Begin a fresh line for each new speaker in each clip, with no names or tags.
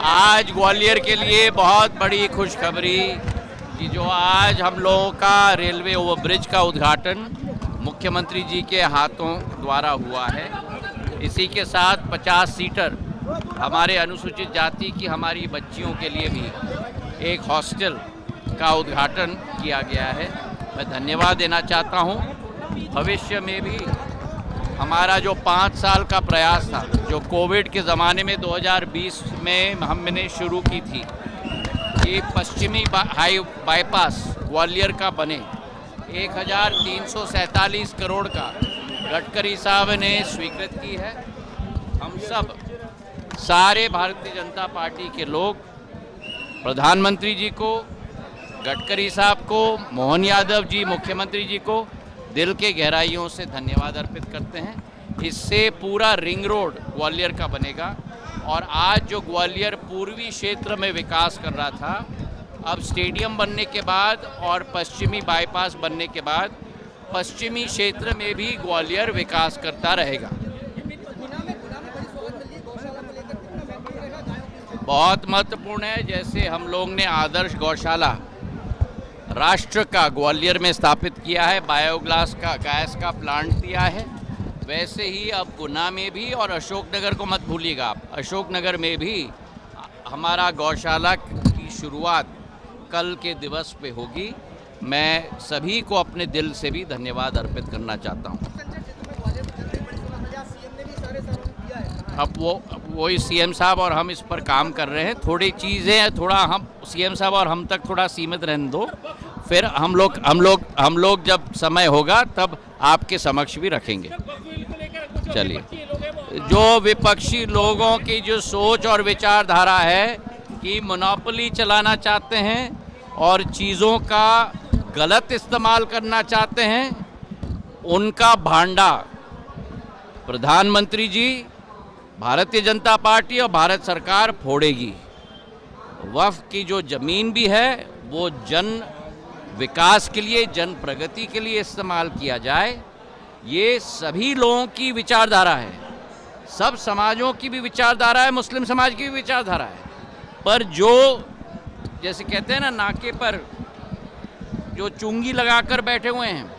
आज ग्वालियर के लिए बहुत बड़ी खुशखबरी कि जो आज हम लोगों का रेलवे ओवरब्रिज का उद्घाटन मुख्यमंत्री जी के हाथों द्वारा हुआ है। इसी के साथ 50 सीटर हमारे अनुसूचित जाति की हमारी बच्चियों के लिए भी एक हॉस्टल का उद्घाटन किया गया है। मैं धन्यवाद देना चाहता हूं। भविष्य में भी हमारा जो 5 साल का प्रयास था, जो कोविड के ज़माने में 2020 में हमने शुरू की थी कि पश्चिमी हाई बाईपास ग्वालियर का बने, 1347 करोड़ का गडकरी साहब ने स्वीकृत की है। हम सब सारे भारतीय जनता पार्टी के लोग प्रधानमंत्री जी को, गडकरी साहब को, मोहन यादव जी मुख्यमंत्री जी को दिल के गहराइयों से धन्यवाद अर्पित करते हैं। इससे पूरा रिंग रोड ग्वालियर का बनेगा और आज जो ग्वालियर पूर्वी क्षेत्र में विकास कर रहा था, अब स्टेडियम बनने के बाद और पश्चिमी बाईपास बनने के बाद पश्चिमी क्षेत्र में भी ग्वालियर विकास करता रहेगा। बहुत महत्वपूर्ण है। जैसे हम लोग ने आदर्श गौशाला राष्ट्र का ग्वालियर में स्थापित किया है, बायोगैस का प्लांट दिया है, वैसे ही अब गुना में भी और अशोकनगर को मत भूलिएगा आप, अशोकनगर में भी हमारा गौशाला की शुरुआत कल के दिवस पे होगी। मैं सभी को अपने दिल से भी धन्यवाद अर्पित करना चाहता हूँ। अब वही सीएम साहब और हम इस पर काम कर रहे हैं। थोड़ी चीज़ें हैं, थोड़ा हम सीएम साहब और हम तक थोड़ा सीमित रहने दो, फिर हम लोग जब समय होगा तब आपके समक्ष भी रखेंगे। चलिए, जो विपक्षी लोगों की जो सोच और विचारधारा है कि मोनोपोली चलाना चाहते हैं और चीज़ों का गलत इस्तेमाल करना चाहते हैं, उनका भांडा प्रधानमंत्री जी, भारतीय जनता पार्टी और भारत सरकार फोड़ेगी। वक्फ की जो ज़मीन भी है वो जन विकास के लिए, जन प्रगति के लिए इस्तेमाल किया जाए। ये सभी लोगों की विचारधारा है, सब समाजों की भी विचारधारा है, मुस्लिम समाज की भी विचारधारा है। पर जो जैसे कहते हैं ना, नाके पर जो चुंगी लगाकर बैठे हुए हैं,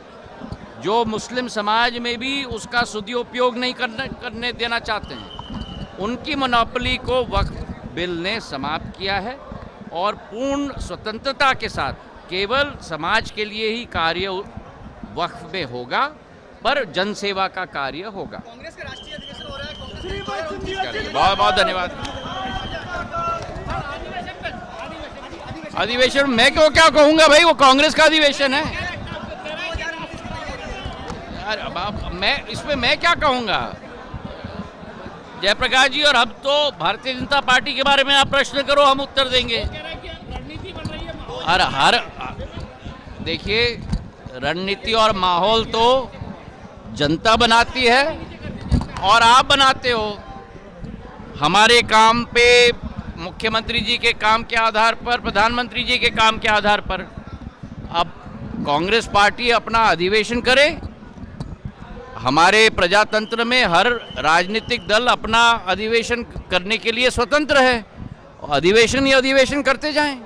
जो मुस्लिम समाज में भी उसका सदुपयोग नहीं करने देना चाहते हैं, उनकी मोनोपोली को वक्फ बिल ने समाप्त किया है और पूर्ण स्वतंत्रता के साथ केवल समाज के लिए ही कार्य वक्फ में होगा, पर जनसेवा का कार्य होगा।
कांग्रेस का राष्ट्रीय अधिवेशन हो रहा है,
बहुत बहुत धन्यवाद। अधिवेशन मैं क्यों क्या कहूँगा भाई, वो कांग्रेस का अधिवेशन है यार। अब मैं इसमें मैं क्या कहूँगा जयप्रकाश जी, और अब तो भारतीय जनता पार्टी के बारे में आप प्रश्न करो, हम उत्तर देंगे। हर देखिए, रणनीति और माहौल तो जनता बनाती है और आप बनाते हो। हमारे काम पे मुख्यमंत्री जी के काम के आधार पर, प्रधानमंत्री जी के काम के आधार पर अब कांग्रेस पार्टी अपना अधिवेशन करे। हमारे प्रजातंत्र में हर राजनीतिक दल अपना अधिवेशन करने के लिए स्वतंत्र है, अधिवेशन ही अधिवेशन करते जाएं।